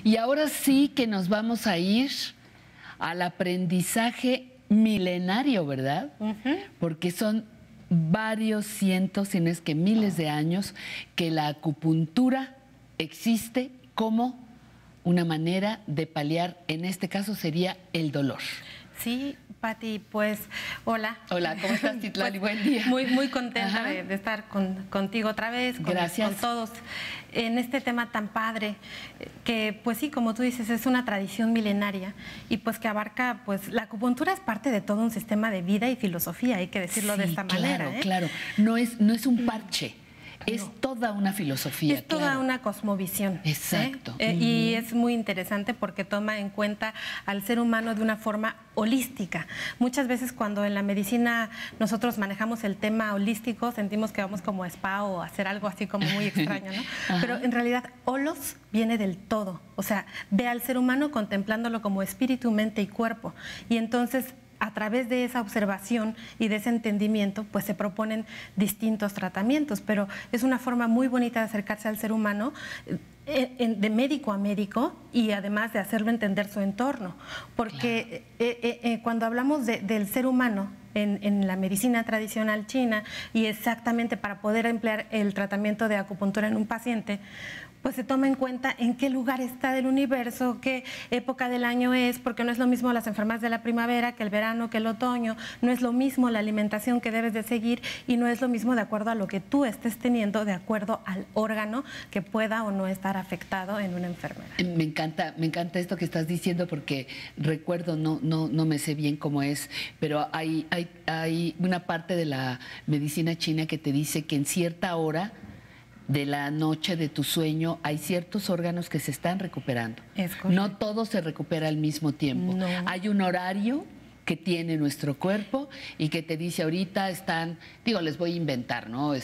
Y ahora sí que nos vamos a ir al aprendizaje milenario, ¿verdad? Porque son varios cientos, si no es que miles de años, que la acupuntura existe como una manera de paliar, en este caso sería el dolor. Sí, Pati, pues hola. Hola, ¿cómo estás, Citlali? Pues, buen día. Muy contenta de estar contigo otra vez, Gracias. con todos, en este tema tan padre, que pues sí, como tú dices, es una tradición milenaria y pues que abarca, pues la acupuntura es parte de todo un sistema de vida y filosofía, hay que decirlo de esta manera. Claro, no es un parche. Es toda una filosofía. Es toda una cosmovisión. Exacto. Y es muy interesante porque toma en cuenta al ser humano de una forma holística. Muchas veces cuando en la medicina nosotros manejamos el tema holístico, sentimos que vamos como a spa o a hacer algo así como muy extraño, ¿no? Pero en realidad holos viene del todo. O sea, ve al ser humano contemplándolo como espíritu, mente y cuerpo. Y entonces, a través de esa observación y de ese entendimiento, pues se proponen distintos tratamientos, pero es una forma muy bonita de acercarse al ser humano, de médico a médico, y además de hacerlo entender su entorno, porque cuando hablamos del ser humano en la medicina tradicional china, y exactamente para poder emplear el tratamiento de acupuntura en un paciente, pues se toma en cuenta en qué lugar está del universo, qué época del año es, porque no es lo mismo las enfermedades de la primavera que el verano, que el otoño, no es lo mismo la alimentación que debes de seguir y no es lo mismo de acuerdo a lo que tú estés teniendo, de acuerdo al órgano que pueda o no estar afectado en una enfermedad. Me encanta esto que estás diciendo porque recuerdo, no me sé bien cómo es, pero hay una parte de la medicina china que te dice que en cierta hora de la noche de tu sueño hay ciertos órganos que se están recuperando. Es correcto. No todo se recupera al mismo tiempo. No. Hay un horario que tiene nuestro cuerpo y que te dice ahorita están, les voy a inventar, ¿no?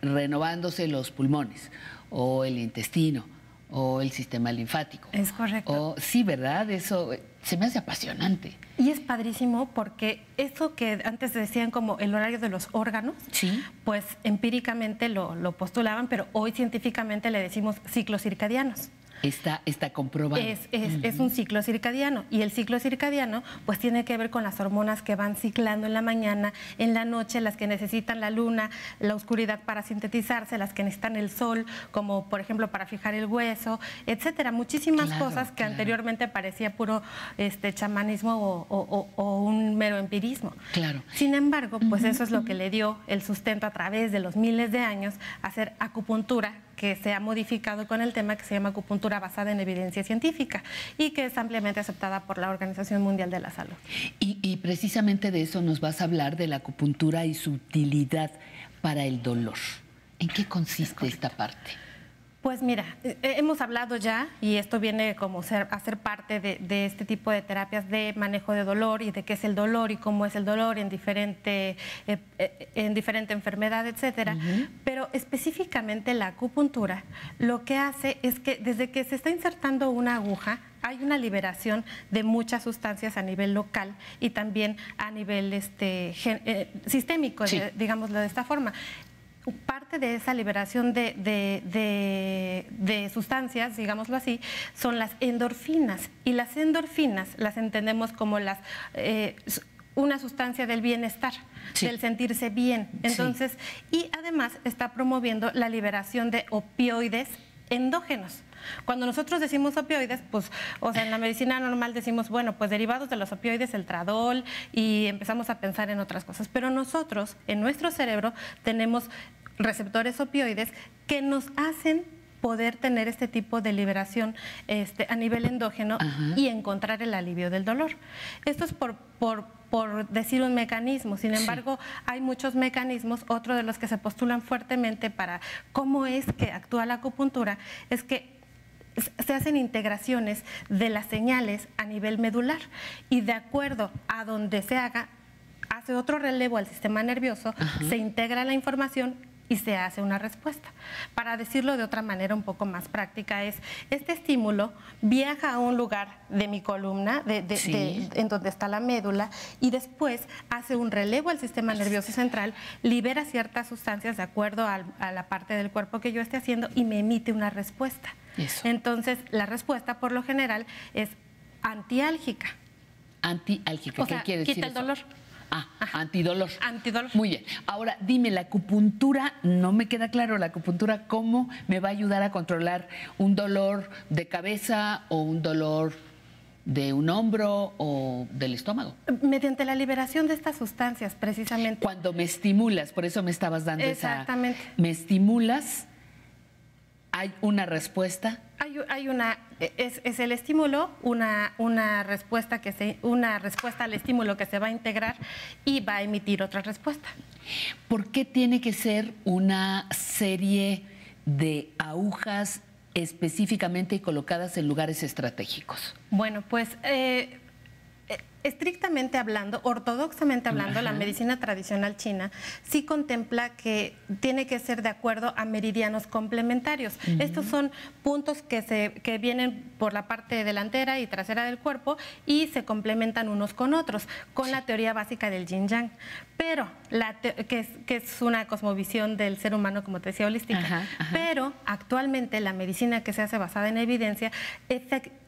Renovándose los pulmones o el intestino o el sistema linfático. Es correcto. Sí, ¿verdad? Eso se me hace apasionante. Y es padrísimo porque eso que antes decían como el horario de los órganos, ¿sí? Pues empíricamente lo postulaban, pero hoy científicamente le decimos ciclos circadianos. Está comprobado. Es un ciclo circadiano y el ciclo circadiano pues tiene que ver con las hormonas que van ciclando en la mañana, en la noche, las que necesitan la luna, la oscuridad para sintetizarse, las que necesitan el sol, como por ejemplo para fijar el hueso, etcétera. Muchísimas cosas que anteriormente parecía puro chamanismo o un mero empirismo. Claro. Sin embargo, pues eso es lo que le dio el sustento a través de los miles de años a hacer acupuntura, que se ha modificado con el tema que se llama acupuntura basada en evidencia científica y que es ampliamente aceptada por la Organización Mundial de la Salud. Y precisamente de eso nos vas a hablar, de la acupuntura y su utilidad para el dolor. ¿En qué consiste esta parte? Pues mira, hemos hablado ya, y esto viene como a ser parte de este tipo de terapias de manejo de dolor y de qué es el dolor y cómo es el dolor en diferente enfermedad, etcétera. Pero específicamente la acupuntura lo que hace es que desde que se está insertando una aguja, hay una liberación de muchas sustancias a nivel local y también a nivel sistémico, sí, digámoslo de esta forma. Parte de esa liberación de sustancias, digámoslo así, son las endorfinas. Y las endorfinas las entendemos como una sustancia del bienestar, sí, del sentirse bien. Entonces, sí, y además está promoviendo la liberación de opioides endógenos. Cuando nosotros decimos opioides, pues, en la medicina normal decimos, bueno, pues derivados de los opioides, el tradol, y empezamos a pensar en otras cosas. Pero nosotros, en nuestro cerebro, tenemos receptores opioides que nos hacen poder tener este tipo de liberación a nivel endógeno y encontrar el alivio del dolor. Esto es por decir un mecanismo. Sin embargo, sí, hay muchos mecanismos. Otro de los que se postulan fuertemente para cómo es que actúa la acupuntura es que se hacen integraciones de las señales a nivel medular y de acuerdo a donde se hace otro relevo al sistema nervioso, se integra la información y se hace una respuesta. Para decirlo de otra manera un poco más práctica es, este estímulo viaja a un lugar de mi columna, en donde está la médula, y después hace un relevo al sistema nervioso central, libera ciertas sustancias de acuerdo a la parte del cuerpo que yo esté haciendo y me emite una respuesta. Eso. Entonces, la respuesta por lo general es antiálgica. Antiálgica, O sea, ¿qué quiere decir quita el eso? dolor. Antidolor. Antidolor. Muy bien. Ahora, dime, la acupuntura, no me queda claro, la acupuntura, ¿cómo me va a ayudar a controlar un dolor de cabeza o un dolor de un hombro o del estómago? Mediante la liberación de estas sustancias, precisamente. Cuando me estimulas, por eso me estabas dando Exactamente. me estimulas, hay una respuesta. Hay una, es el estímulo, una respuesta al estímulo que se va a integrar y va a emitir otra respuesta. ¿Por qué tiene que ser una serie de agujas específicamente colocadas en lugares estratégicos? Bueno, pues estrictamente hablando, ortodoxamente hablando, la medicina tradicional china sí contempla que tiene que ser de acuerdo a meridianos complementarios. Estos son puntos que vienen por la parte delantera y trasera del cuerpo y se complementan unos con otros, con la teoría básica del yin yang. Pero, que es una cosmovisión del ser humano, como te decía, holística. Pero actualmente la medicina que se hace basada en evidencia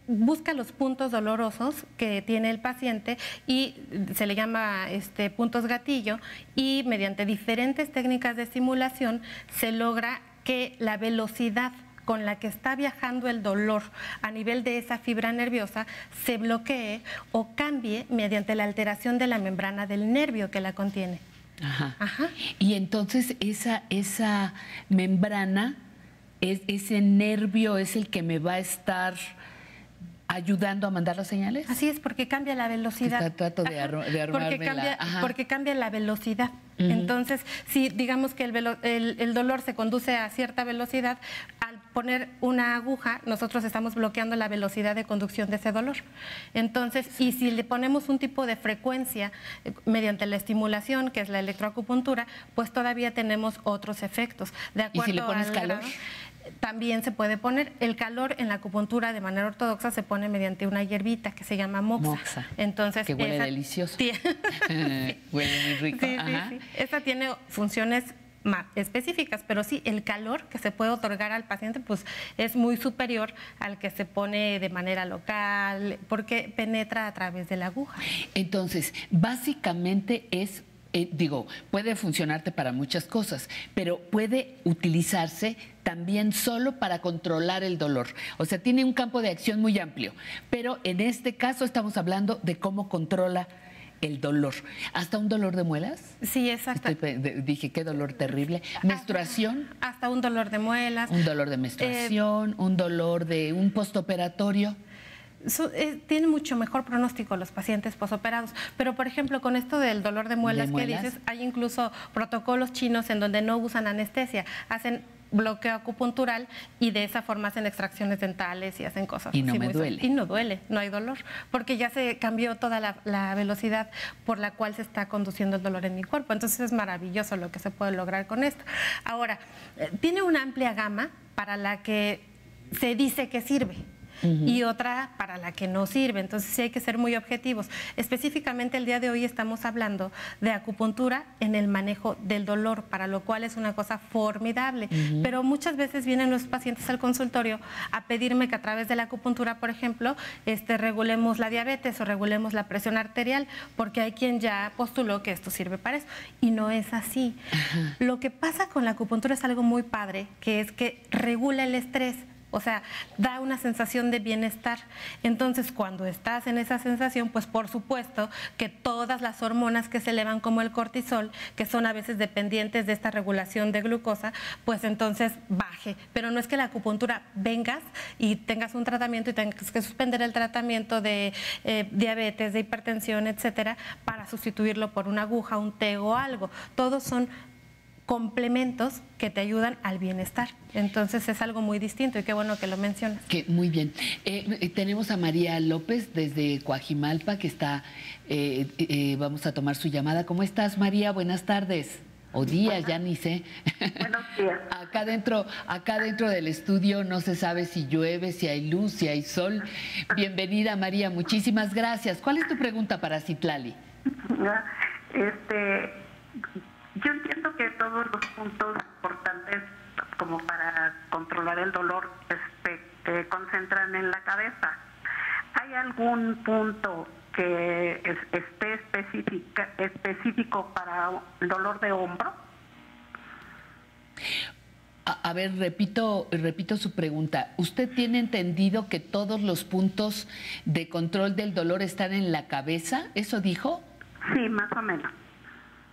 busca los puntos dolorosos que tiene el paciente y se le llama puntos gatillo, y mediante diferentes técnicas de estimulación se logra que la velocidad con la que está viajando el dolor a nivel de esa fibra nerviosa se bloquee o cambie mediante la alteración de la membrana del nervio que la contiene. Y entonces esa membrana, ese nervio es el que me va a estar ayudando a mandar las señales. Así es, porque cambia la velocidad. Trato de armarme porque cambia la velocidad. Entonces, si digamos que el dolor se conduce a cierta velocidad, al poner una aguja, nosotros estamos bloqueando la velocidad de conducción de ese dolor. Entonces, y si le ponemos un tipo de frecuencia mediante la estimulación, que es la electroacupuntura, pues todavía tenemos otros efectos. De acuerdo. ¿Y si le pones calor? También se puede poner. El calor en la acupuntura de manera ortodoxa se pone mediante una hierbita que se llama moxa. Entonces, que huele delicioso. Huele muy rico. Sí. Esta tiene funciones más específicas, pero sí, el calor que se puede otorgar al paciente pues es muy superior al que se pone de manera local, porque penetra a través de la aguja. Entonces, básicamente es puede funcionarte para muchas cosas, pero puede utilizarse también solo para controlar el dolor. O sea, tiene un campo de acción muy amplio, pero en este caso estamos hablando de cómo controla el dolor. ¿Hasta un dolor de muelas? Sí, exacto. Dije, qué dolor terrible. ¿Menstruación? Hasta un dolor de muelas. Un dolor de menstruación, un dolor de un postoperatorio. Tienen mucho mejor pronóstico los pacientes posoperados, pero por ejemplo con esto del dolor de muelas que dices, hay incluso protocolos chinos en donde no usan anestesia, hacen bloqueo acupuntural y de esa forma hacen extracciones dentales y hacen cosas y no me duele. Y no duele, no hay dolor, porque ya se cambió toda la velocidad por la cual se está conduciendo el dolor en mi cuerpo. Entonces es maravilloso lo que se puede lograr con esto. Ahora, tiene una amplia gama para la que se dice que sirve. Y otra para la que no sirve. Entonces sí hay que ser muy objetivos. Específicamente el día de hoy estamos hablando de acupuntura en el manejo del dolor, para lo cual es una cosa formidable. Pero muchas veces vienen los pacientes al consultorio a pedirme que a través de la acupuntura, por ejemplo, regulemos la diabetes o regulemos la presión arterial, porque hay quien ya postuló que esto sirve para eso. Y no es así. Lo que pasa con la acupuntura es algo muy padre, que es que regula el estrés. O sea, da una sensación de bienestar. Entonces, cuando estás en esa sensación, pues por supuesto que todas las hormonas que se elevan, como el cortisol, que son a veces dependientes de esta regulación de glucosa, pues entonces baje. Pero no es que la acupuntura vengas y tengas un tratamiento y tengas que suspender el tratamiento de diabetes, de hipertensión, etcétera, para sustituirlo por una aguja, un té o algo. Todos son complementos que te ayudan al bienestar. Entonces es algo muy distinto y qué bueno que lo mencionas. Muy bien. Tenemos a María López desde Coajimalpa que está, vamos a tomar su llamada. ¿Cómo estás, María? Buenas tardes. o días, ya ni sé. Buenos días. Acá dentro del estudio no se sabe si llueve, si hay luz, si hay sol. Bienvenida, María, muchísimas gracias. ¿Cuál es tu pregunta para Citlali? Yo entiendo que todos los puntos importantes como para controlar el dolor se concentran en la cabeza. ¿Hay algún punto que esté específico para el dolor de hombro? A ver, repito su pregunta. ¿Usted tiene entendido que todos los puntos de control del dolor están en la cabeza? ¿Eso dijo? Sí, más o menos.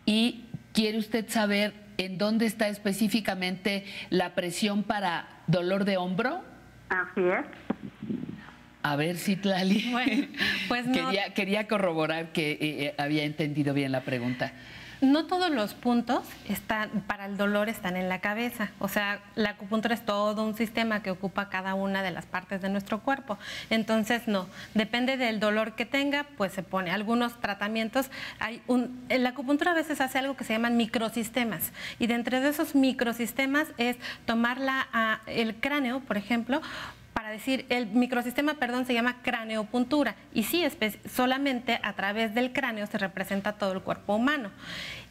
¿Y quiere usted saber en dónde está específicamente la presión para dolor de hombro? Así es. A ver, Citlali. Bueno, pues no. Quería corroborar que había entendido bien la pregunta. No todos los puntos para el dolor están en la cabeza. O sea, la acupuntura es todo un sistema que ocupa cada una de las partes de nuestro cuerpo. Entonces, no. Depende del dolor que tenga, pues se pone. Algunos tratamientos, en la acupuntura a veces hace algo que se llaman microsistemas. Y dentro de esos microsistemas es tomar el cráneo, por ejemplo, para decir, el microsistema, se llama craneopuntura. Y sí, solamente a través del cráneo se representa todo el cuerpo humano.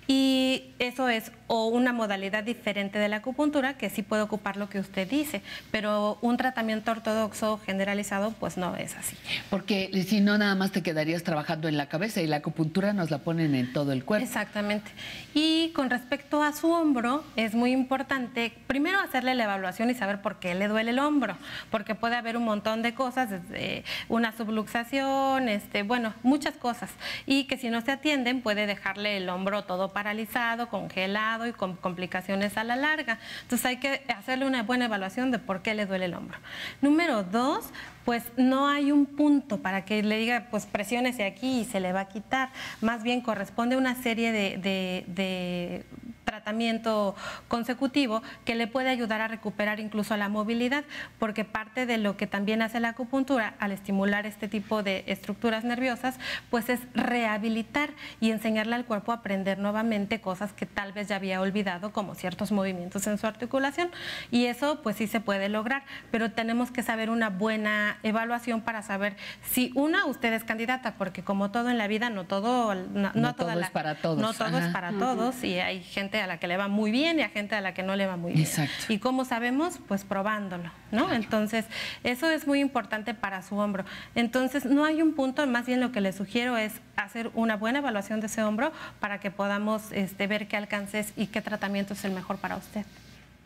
Y eso es una modalidad diferente de la acupuntura que sí puede ocupar lo que usted dice, pero un tratamiento ortodoxo generalizado pues no es así. Porque si no, nada más te quedarías trabajando en la cabeza y la acupuntura nos la ponen en todo el cuerpo. Exactamente. Y con respecto a su hombro, es muy importante primero hacerle la evaluación y saber por qué le duele el hombro, porque puede haber un montón de cosas, desde una subluxación, bueno, muchas cosas, y que si no se atienden puede dejarle el hombro todo paralizado, congelado y con complicaciones a la larga. Entonces hay que hacerle una buena evaluación de por qué le duele el hombro. Número 2, pues no hay un punto para que le diga, pues presiónese aquí y se le va a quitar. Más bien corresponde a una serie de tratamiento consecutivo que le puede ayudar a recuperar incluso la movilidad, porque parte de lo que también hace la acupuntura al estimular este tipo de estructuras nerviosas, pues es rehabilitar y enseñarle al cuerpo a aprender nuevamente cosas que tal vez ya había olvidado, como ciertos movimientos en su articulación, y eso pues sí se puede lograr, pero tenemos que saber una buena evaluación para saber si usted es candidata, porque como todo en la vida, no todo es para todos. No todo es para todos, y hay gente a la que le va muy bien y a gente a la que no le va muy bien. Exacto. ¿Y cómo sabemos? Pues probándolo, ¿no? Claro. Entonces, eso es muy importante para su hombro. Entonces, no hay un punto, más bien lo que le sugiero es hacer una buena evaluación de ese hombro para que podamos ver qué alcances y qué tratamiento es el mejor para usted.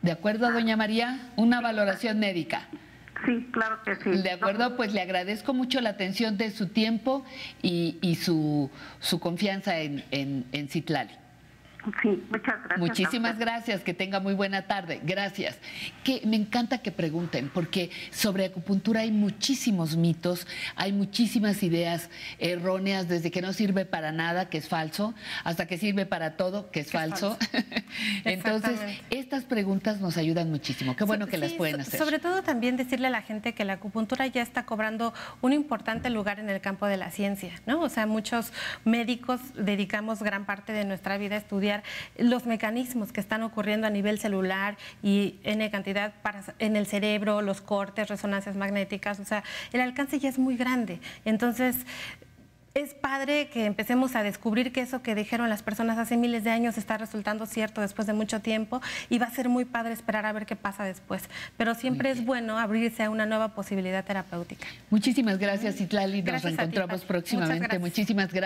¿De acuerdo, doña María? Una valoración médica. Sí, claro que sí. De acuerdo, pues le agradezco mucho la atención de su tiempo y su confianza en Citlali. Sí, muchas gracias. Muchísimas gracias, que tenga muy buena tarde. Gracias. Me encanta que pregunten, porque sobre acupuntura hay muchísimos mitos, hay muchísimas ideas erróneas, desde que no sirve para nada, que es falso, hasta que sirve para todo, que es falso. Entonces, estas preguntas nos ayudan muchísimo. Qué bueno que las pueden hacer. Sobre todo también decirle a la gente que la acupuntura ya está cobrando un importante lugar en el campo de la ciencia, ¿no? O sea, muchos médicos dedicamos gran parte de nuestra vida a estudiar los mecanismos que están ocurriendo a nivel celular y N cantidad en el cerebro, los cortes, resonancias magnéticas, o sea, el alcance ya es muy grande. Entonces, es padre que empecemos a descubrir que eso que dijeron las personas hace miles de años está resultando cierto después de mucho tiempo, y va a ser muy padre esperar a ver qué pasa después. Pero siempre es bueno abrirse a una nueva posibilidad terapéutica. Muchísimas gracias, Citlali. Nos reencontramos próximamente. Muchísimas gracias.